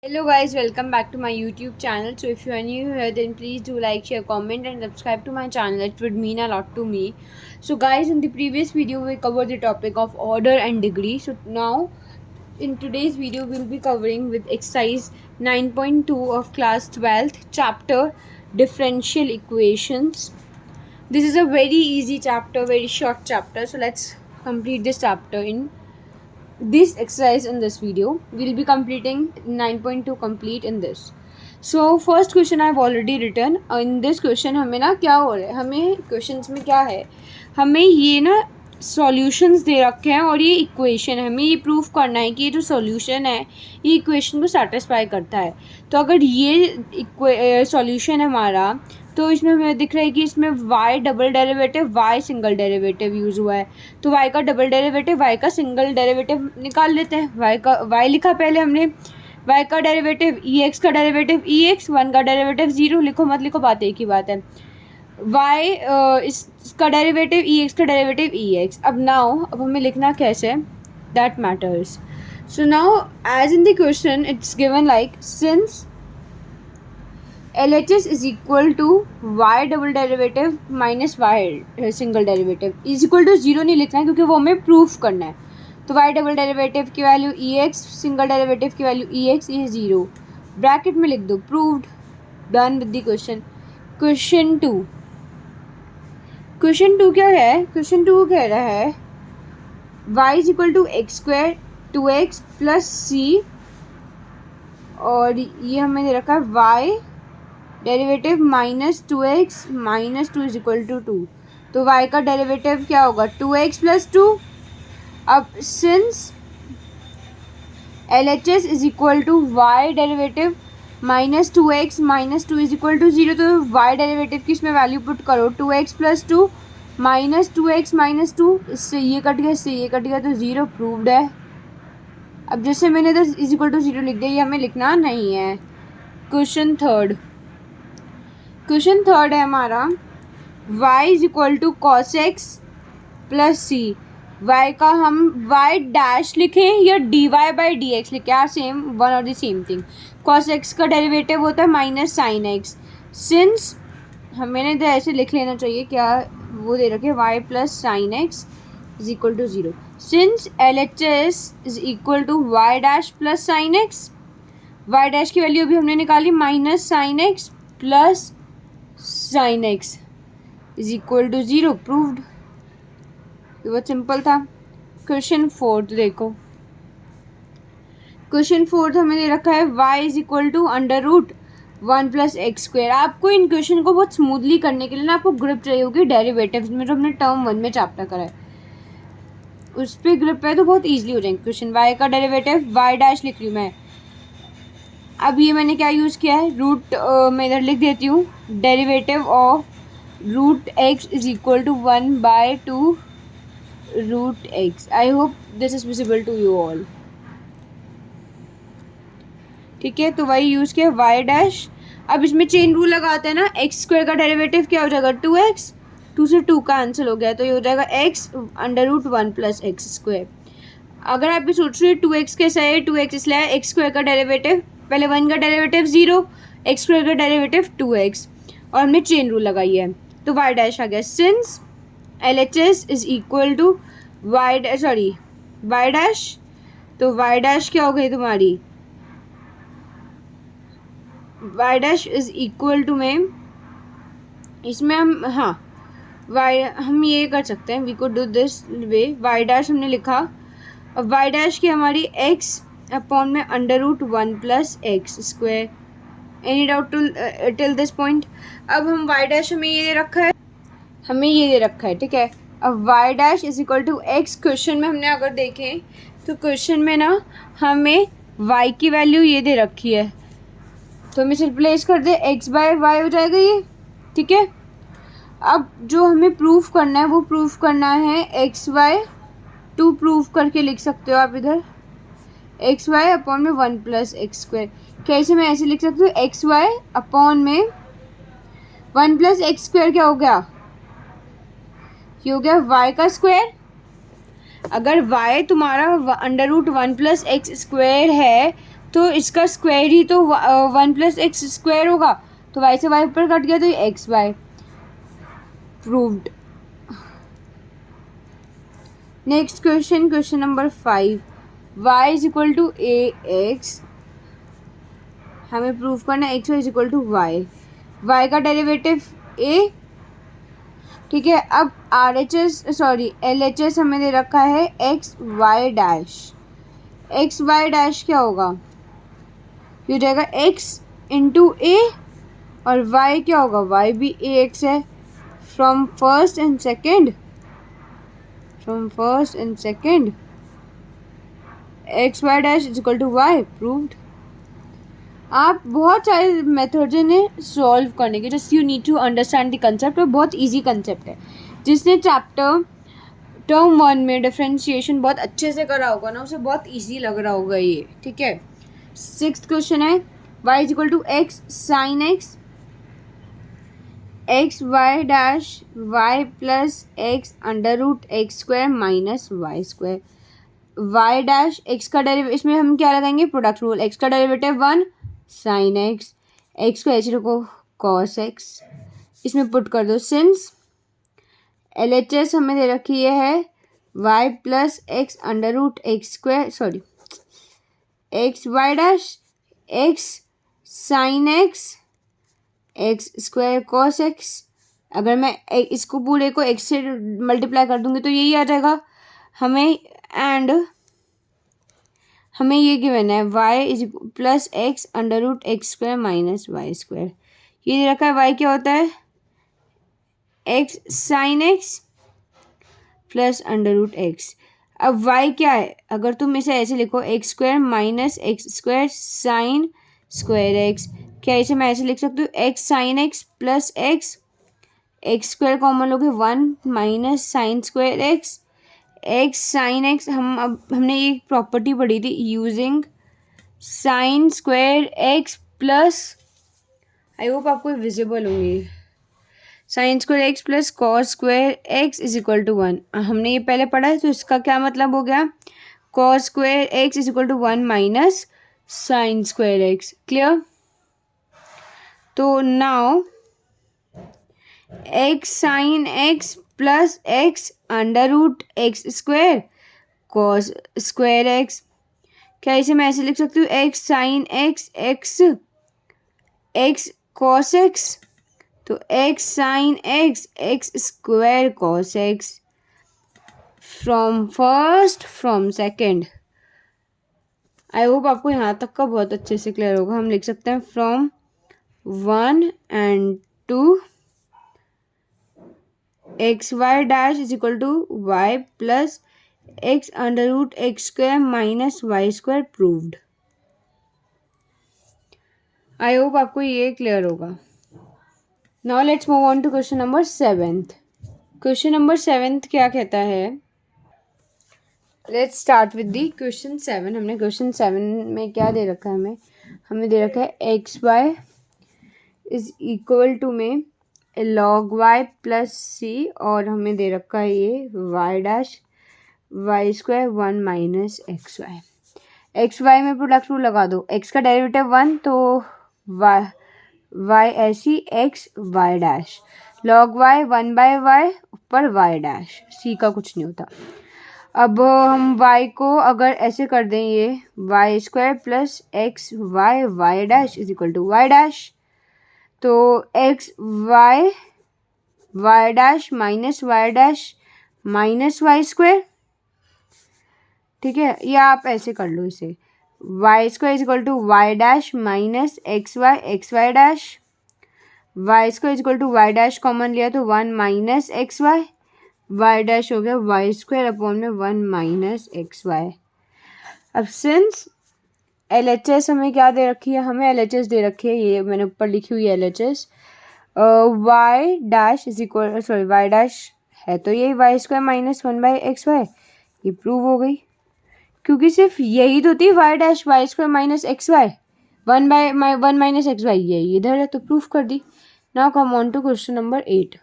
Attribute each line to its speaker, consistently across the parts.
Speaker 1: Hello guys, welcome back to my YouTube channel. So if you are new here, then please do like, share, comment and subscribe to my channel. It would mean a lot to me. So guys, in the previous video we covered the topic of order and degree. So now in today's video we'll be covering with exercise 9.2 of class 12th chapter differential equations. This is a very easy chapter, very short chapter. So let's complete this chapter in this exercise. In this video we'll be completing 9.2 complete in this. So first question I've already written. In this question हमें ना क्या हो रहा है, हमें questions में क्या है, हमें ये ना सॉल्यूशंस दे रखे हैं और ये इक्वेशन है, हमें ये प्रूफ करना है कि ये जो सॉल्यूशन है ये इक्वेशन को सेटिस्फाई करता है. तो अगर ये सॉल्यूशन है हमारा, तो इसमें हमें दिख रहा है कि इसमें y double derivative y single derivative use हुआ है. तो y का डबल डेरिवेटिव y का सिंगल डेरिवेटिव निकाल लेते हैं. y लिखा पहले हमने, y का डेरिवेटिव ex का डेरिवेटिव ex, 1 का डेरिवेटिव 0. लिखो मत लिखो, बात एक ही बात है. y इसका डेरिवेटिव ex का डेरिवेटिव ex. अब हमें लिखना कैसे, that matters. So now as in the question it's given like since LHS is equal to y double derivative minus y single derivative is equal to 0 नहीं लिखना है क्योंकि वो हमें प्रूफ करना है. तो y डबल डेरिवेटिव की वैल्यू ex, सिंगल डेरिवेटिव की वैल्यू ex, ये 0 ब्रैकेट में लिख दो. Proved, done with the question. Question two क्या है, क्वेश्चन टू कह रहा है y is equal to X square 2x plus C, और ये हमें दे रखा है y derivative minus 2x minus 2 is equal to 2. तो y का डेरिवेटिव क्या होगा, 2x प्लस 2. अब since LHS is equal to y derivative minus 2x minus 2 is equal to 0, तो y डेरिवेटिव की इसमें वैल्यू पुट करो, 2x plus 2 minus 2x minus 2, इससे ये कट गया, इससे ये कट गया, तो 0 प्रूव्ड है. अब जैसे मैंने तो इज इक्वल टू 0 लिख दिया, ये हमें लिखना नहीं है. क्वेश्चन थर्ड है हमारा y is equal to cos x plus c. y का हम y डैश लिखें या dy बाई डी एक्स लिखें, यार सेम वन और the same thing. Cos x का डेरिवेटिव होता है माइनस साइन एक्स. सिंस हमें तो ऐसे लिख लेना चाहिए, क्या वो दे रखे y plus sine x is equal to 0. Since LHS is equal to y dash plus sine x, y dash की वैल्यू अभी हमने निकाली minus sine x plus sine x is equal to 0. Proved. ये बहुत सिंपल था. Question fourth देखो. Question fourth हमें दे रखा है y is equal to under root 1 plus x square. आपको इन क्वेश्चन को बहुत स्मूथली करने के लिए ना आपको ग्रिप चाहिए होगी डेरिवेटिव्स में, जो हमने टर्म 1 में चैप्टर करा है उस पर ग्रिप है तो बहुत ईजिली हो जाएंगे क्वेश्चन. y का डेरिवेटिव y डैश लिख रही हूँ मैं. अब ये मैंने क्या यूज़ किया है, रूट मैं इधर लिख देती हूँ, derivative of root x is equal to 1 by 2 root x. I hope this is visible to you all. ठीक है, तो वही यूज़ किया y डैश. अब इसमें चेन रूल लगाते हैं ना, एक्स स्क्वायर का डेरिवेटिव क्या हो जाएगा 2x, 2 से 2 कैंसिल हो गया, तो ये हो जाएगा x under root 1 plus x square. अगर आप भी सोच रहे हो 2x कैसा है, 2x इसलिए एक्स स्क्वायर का डेरिवेटिव पहले 1 का डेरिवेटिव 0, एक्स स्क्वायर का डेरिवेटिव 2x, और हमने चेन रूल लगाई है तो y डैश आ गया. Since LHS is equal to y dash, तो y डैश क्या हो गई तुम्हारी, y dash is equal to में इसमें हम हम ये कर सकते हैं, we could do this way. y dash हमने लिखा, अब y डैश की हमारी x अपॉन में under root 1 plus x square. Any doubt till this point. अब हम y डैश हमें ये दे रखा है, ठीक है. अब y dash is equal to x. Question में हमने अगर देखें तो क्वेश्चन में ना हमें y की वैल्यू ये दे रखी है, तो हमें सिर्फ रिप्लेस कर दे, x बाय वाई हो जाएगा ये. ठीक है, अब जो हमें प्रूफ करना है वो प्रूफ करना है एक्स वाई 2 प्रूफ करके लिख सकते हो आप इधर, एक्स वाई अपॉन में 1 प्लस एक्स स्क्वायर. कैसे मैं ऐसे लिख सकती हूँ, एक्स वाई अपॉन में 1 प्लस एक्स स्क्वायर क्या हो गया, ये हो गया y का स्क्वायर. अगर y तुम्हारा under root 1 plus x square है तो इसका स्क्वायर ही तो 1+x² होगा, तो y से y ऊपर कट गया तो ये x y proved. Next question, question number 5, y is equal to a x, हमें प्रूव करना है x Y is equal to y, y का डेरिवेटिव a, ठीक है। अब LHS हमें दे रखा है x Y dash, x Y dash क्या होगा, ये हो जाएगा x इंटू ए, और y क्या होगा, y भी ए एक्स है, from first and second x Y dash is equal to y proved. आप बहुत सारे मेथड्स हैं सॉल्व करने के, just you need to understand the concept, और बहुत इजी कंसेप्ट है। जिसने चैप्टर टर्म 1 में डिफरेंशिएशन बहुत अच्छे से करा होगा ना, उसे बहुत इजी लग रहा होगा ये, ठीक है। 6th क्वेश्चन है, y is equal to x sine x Y dash y plus x under root x square minus Y square, y dash x का डेरिवेटिव, इसमें हम क्या लगाएंगे, प्रोडक्ट रूल, एक्स का डेरिवेटिव 1 साइन एक्स को ऐसे रखो कॉस एक्स, इसमें पुट कर दो सिंस LHS हमें दे रखी है y plus x under root x square, x Y dash x sine x square cos x. अगर मैं इसको पूरे को एक्स से मल्टीप्लाई कर दूंगी तो यही आ जाएगा हमें, एंड हमें ये गिवन है y is plus x under root x square minus Y square, ये दे रखा है y क्या होता है x sine x plus under root x. अब y क्या है, अगर तुम इसे ऐसे लिखो x square minus x square sine square x, क्या इसे मैं ऐसे लिख सकती हूँ x sine x plus x square common लोगे 1 minus sine square x sine x, हमने ये प्रॉपर्टी पढ़ी थी using sine square x plus, I hope आपको विजिबल होंगी, sine square x plus cos square x is equal to 1, हमने ये पहले पढ़ा है, तो इसका क्या मतलब हो गया, cos square x is equal to 1 minus sine square X, clear. तो now X sine x plus x under root x square cos square x, क्या इसे मैं ऐसे लिख सकती हूँ x sine X cos X, तो X sine x square cos X, from first from second. I hope आपको यहाँ तक का बहुत अच्छे से क्लियर होगा। हम लिख सकते हैं from 1 and 2 x Y dash is equal to y plus x under root x square minus Y square proved. I hope आपको ये क्लियर होगा। Now let's move on to question number 7th। Question number 7th क्या कहता है, let's start with the question 7। हमने question 7 में क्या दे रखा है, हमें दे रखा है x Y is equal to में लॉग वाई प्लस सी, और हमें दे रखा है ये Y dash Y square 1 minus x Y. X Y में प्रोडक्ट रूल लगा दो, एक्स का डेरिवेटिव 1 तो वाई ऐसी X Y dash, log Y 1 by Y ऊपर वाई डैश, सी का कुछ नहीं होता। अब हम y को अगर ऐसे कर दें, ये Y square plus X Y Y dash is equal to Y dash, तो X Y Y dash minus Y square, ठीक है, या आप ऐसे कर लो इसे Y square is equal to Y dash minus x Y dash, Y square is equal to Y dash common लिया तो 1 माइनस एक्स वाई डैश हो गया वाई स्क्वायर अपॉन में 1 माइनस एक्स वाई। अब सिंस LHS हमें क्या दे रखी है, हमें LHS दे रखी है, ये मैंने ऊपर लिखी हुई है LHS, Y dash is equal Y dash है तो यही Y square minus 1 by X Y, ये प्रूव हो गई, क्योंकि सिर्फ यही तो थी Y dash Y square minus x Y 1 minus x Y, यही इधर है तो प्रूफ कर दी। Now come on to question number 8।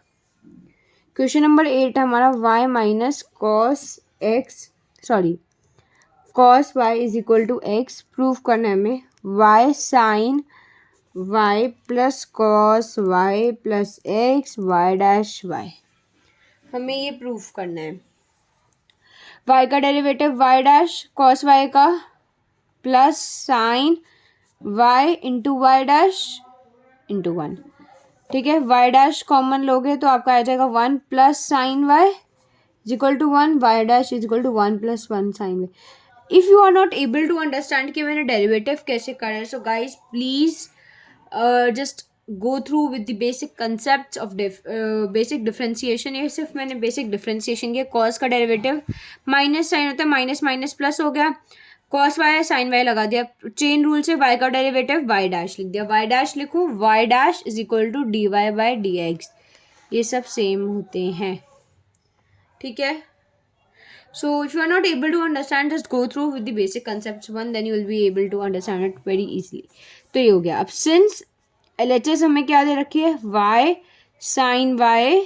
Speaker 1: Question number 8 हमारा y minus cos cos Y is equal to X, proof करना है हमें Y sine Y plus cos Y plus X Y dash Y, हमें ये प्रूफ करना है। वाई का derivative Y dash cos Y का plus sine Y into Y dash into one, ठीक है। वाई डैश कॉमन लोगे तो आपका आ जाएगा 1 plus sine y is equal to 1, y dash is equal to 1 plus 1 sine y. If you are not able to understand कि मैंने derivative कैसे करा है, so guys please just go through with the basic concept of basic differentiation. ये सिर्फ मैंने basic differentiation किया। Cos का डेरिवेटिव माइनस साइन होता है, माइनस माइनस प्लस हो गया, कॉस वाई साइन वाई लगा दिया, चेन रूल से वाई का डेरिवेटिव वाई डैश लिख दिया। वाई डैश लिखो, y dash is equal to d Y by D x, ये सब सेम होते हैं, ठीक है। So if you are not able to understand, just go through with the basic concept one, then you will be able to understand it very easily. तो ये हो गया। अब सिंस LHS हमें क्या दे रखी है, y sine Y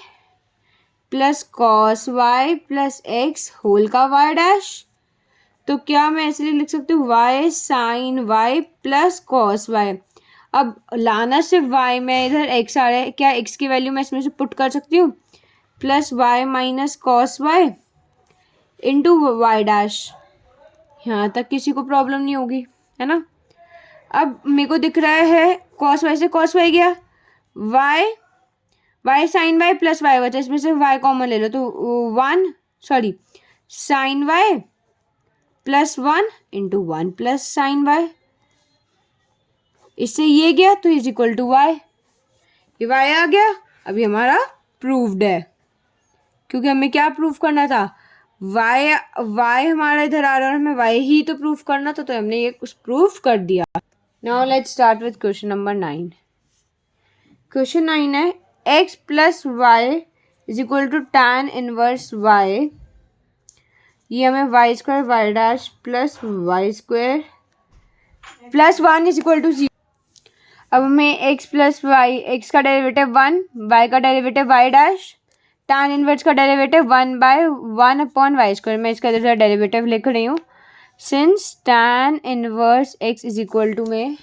Speaker 1: plus cos Y plus x whole का वाई डैश, तो क्या मैं इसलिए लिख सकती हूँ y sine Y plus cos y. अब लाना सिर्फ वाई में, इधर एक्स आ रहा है, क्या एक्स की वैल्यू मैं इसमें से पुट कर सकती हूँ, plus y minus cos y into Y dash. यहाँ तक किसी को प्रॉब्लम नहीं होगी, है ना। अब मेरे को दिख रहा है कॉस वाई से कॉस वाई गया, y sine Y plus y बचा, इसमें से वाई कॉमन ले लो तो 1 sine Y plus 1 into 1 plus sine y, इससे ये गया तो इज इक्वल टू वाई, ये वाई आ गया। अभी हमारा प्रूव्ड है, क्योंकि हमें क्या प्रूफ करना था, वाई हमारा इधर आ रहा है और हमें वाई ही तो प्रूफ करना था, तो हमने ये कुछ प्रूफ कर दिया। Now let's start with question number 9। Question 9 है x plus y is equal to tan inverse y, ये हमें y square y dash plus Y square plus 1 is equal to 0। अब हमें एक्स प्लस वाई, एक्स का derivative 1, y का derivative Y dash, tan inverse का derivative 1/1 upon y square. मैं इसका जैसा डेरिवेटिव लिख रही हूँ, since tan inverse x is equal to में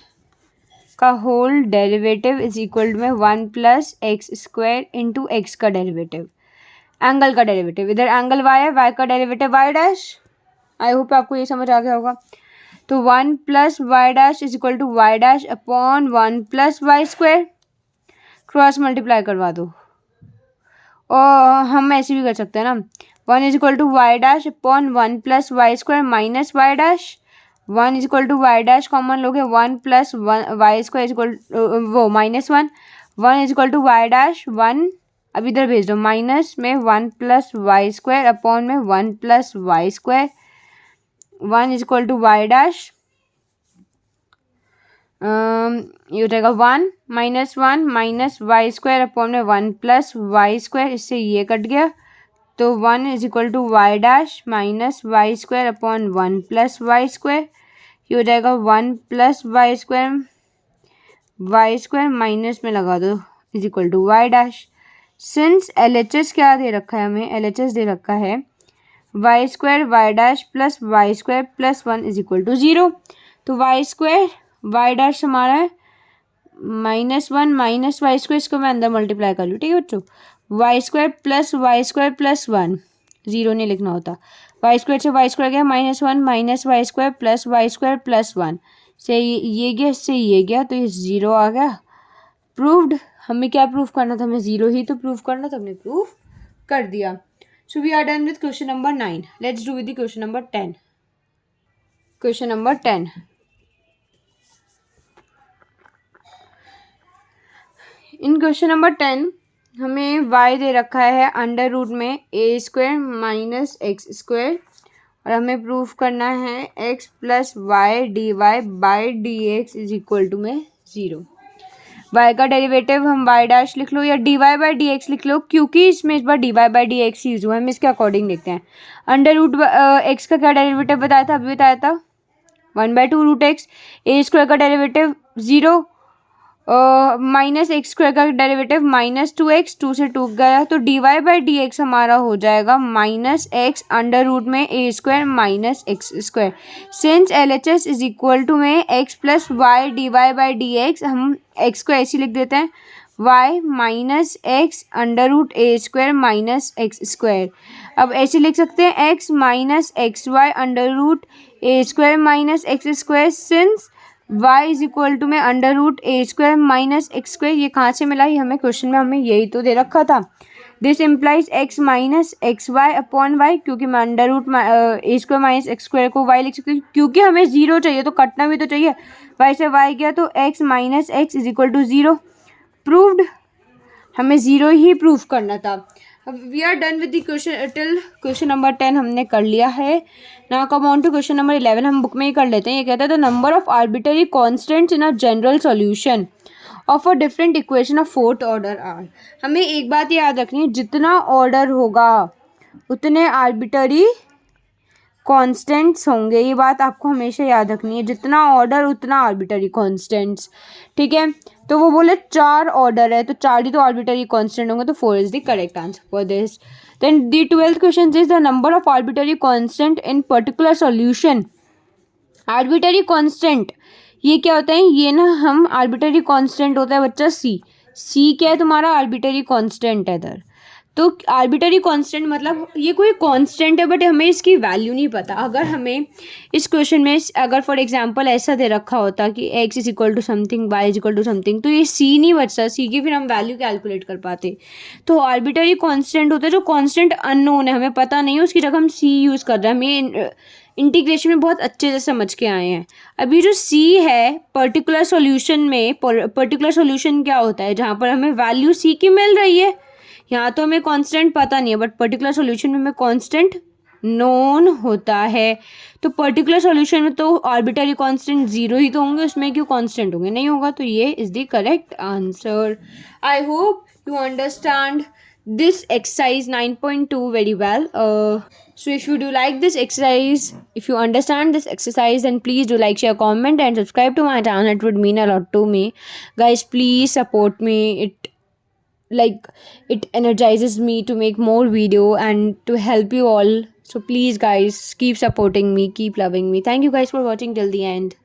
Speaker 1: का whole derivative is equal to में 1 plus x square into x का डेरिवेटिव, एंगल का डेरिवेटिव, इधर एंगल वाई है, वाई का derivative Y dash. I hope आपको ये समझ आ गया होगा। तो 1 plus y dash is equal to Y dash upon 1 plus Y square, cross multiply करवा दो, और हम ऐसे भी कर सकते हैं ना, 1 is equal to Y dash upon 1 plus Y square minus Y dash, 1 is equal to Y dash common लोगे, 1 plus Y square is equal वो minus 1 is equal to Y dash 1, अब इधर भेज दो, माइनस में 1 प्लस वाई स्क्वायर अपॉन में 1 plus Y square, 1 is equal to Y dash, ये हो जाएगा 1 माइनस वाई स्क्वायर अपॉन में 1 प्लस वाई स्क्वायर, इससे ये कट गया, तो 1 is equal to Y dash minus Y square upon 1 plus Y square, ये हो जाएगा 1 प्लस वाई स्क्वायर माइनस में लगा दो is equal to Y dash. Since LHS क्या दे रखा है हमें, LHS दे रखा है y square y dash plus Y square plus 1 is equal to 0, तो वाई स्क्वायर वाई डैश हमारा है -1 माइनस वाई स्क्वायर, इसको मैं अंदर मल्टीप्लाई कर लूँ, ठीक है बच्चों, वाई स्क्वायर प्लस 1 0 नहीं लिखना होता, वाई स्क्वायर से वाई स्क्वायर गया -1 माइनस वाई स्क्वायर प्लस 1 से ये गया, इससे ये गया, तो ये 0 आ गया, प्रूव्ड। हमें क्या प्रूफ करना था, हमें 0 ही तो प्रूफ करना था, हमने प्रूफ कर दिया। So we are done with question number 9। Let's do with the question number 10। Question number 10, in question number 10 हमें y दे रखा है अंडर रूट में a square minus x square, और हमें प्रूफ करना है x plus y d Y by D x is equal to में 0। y का डेरिवेटिव हम y डैश लिख लो या D Y by D X लिख लो, क्योंकि इसमें इस बार D Y by D X use हुआ है, हम इसके अकॉर्डिंग लिखते हैं। अंडर रूट एक्स का क्या डेरिवेटिव बताया था, अभी बताया था 1/2 रूट एक्स, ए स्क्वायर का डेरिवेटिव 0, माइनस एक्स स्क्वायर का डेरिवेटिव -2x, 2 से 2 गया तो dy/dx हमारा हो जाएगा -x अंडर रूट में a square minus x square. Since LHS is equal to में x प्लस वाई dy/dx, हम x को ऐसे लिख देते हैं y minus X under root a square minus x square. अब ऐसे लिख सकते हैं x minus x Y under root a square minus x square, since y is equal to में under root a square minus x square. ये कहाँ से मिला? ये हमें क्वेश्चन में हमें यही तो दे रखा था। This implies x minus x y upon y, क्योंकि मैं under root a square minus x square को y लिख सकती हूँ, क्योंकि हमें 0 चाहिए तो कटना भी तो चाहिए। y से y गया तो x minus x is equal to 0। Proved, हमें 0 ही प्रूव करना था। अब we are done with the question till question number 10 हमने कर लिया है। Now come on to question number 11, हम बुक में ही कर लेते हैं। ये कहता है the number of arbitrary constants in a general solution of a different equation of fourth order are. हमें एक बात याद रखनी है, जितना ऑर्डर होगा उतने आर्बिटरी कॉन्स्टेंट्स होंगे। ये बात आपको हमेशा याद रखनी है, जितना ऑर्डर उतना आर्बिटरी कॉन्स्टेंट्स। ठीक है, तो वो बोले 4 ऑर्डर है तो 4 ही तो आर्बिटरी कांस्टेंट होंगे, तो 4 is the correct answer for this. Then the 12th question is the number of arbitrary constant in particular solution. Arbitrary constant ये क्या होता है? ये ना हम आर्बिटरी कांस्टेंट होता है बच्चा सी क्या है तुम्हारा? आर्बिटरी कांस्टेंट है इधर। तो आर्बिटरी कांस्टेंट मतलब ये कोई कांस्टेंट है बट हमें इसकी वैल्यू नहीं पता। अगर हमें इस क्वेश्चन में अगर फॉर एग्जांपल ऐसा दे रखा होता कि x is equal to something, y is equal to something, तो ये c नहीं बचता, c की फिर हम वैल्यू कैलकुलेट कर पाते। तो आर्बिटरी कांस्टेंट होता है जो कांस्टेंट अननोन है, हमें पता नहीं है, उसकी जगह हम c यूज़ कर रहे हैं। हमें इंटीग्रेशन में बहुत अच्छे से समझ के आए हैं। अभी जो c है पर्टिकुलर सॉल्यूशन में, पर्टिकुलर सॉल्यूशन क्या होता है? जहाँ पर हमें वैल्यू c की मिल रही है। यहाँ तो हमें कांस्टेंट पता नहीं है बट पर्टिकुलर सॉल्यूशन में हमें कांस्टेंट नोन होता है। तो पर्टिकुलर सॉल्यूशन में तो आर्बिटरी कांस्टेंट 0 ही तो होंगे, उसमें क्यों कांस्टेंट होंगे? नहीं होगा। तो ये is the correct answer. I hope you understand this exercise 9.2 very well. So if you do like this exercise, if you understand this exercise, then please do like, share, comment and subscribe to my channel. It would mean a lot to me. Guys, please support me. It energizes me to make more video and to help you all. So please guys, keep supporting me, keep loving me. Thank you guys for watching till the end.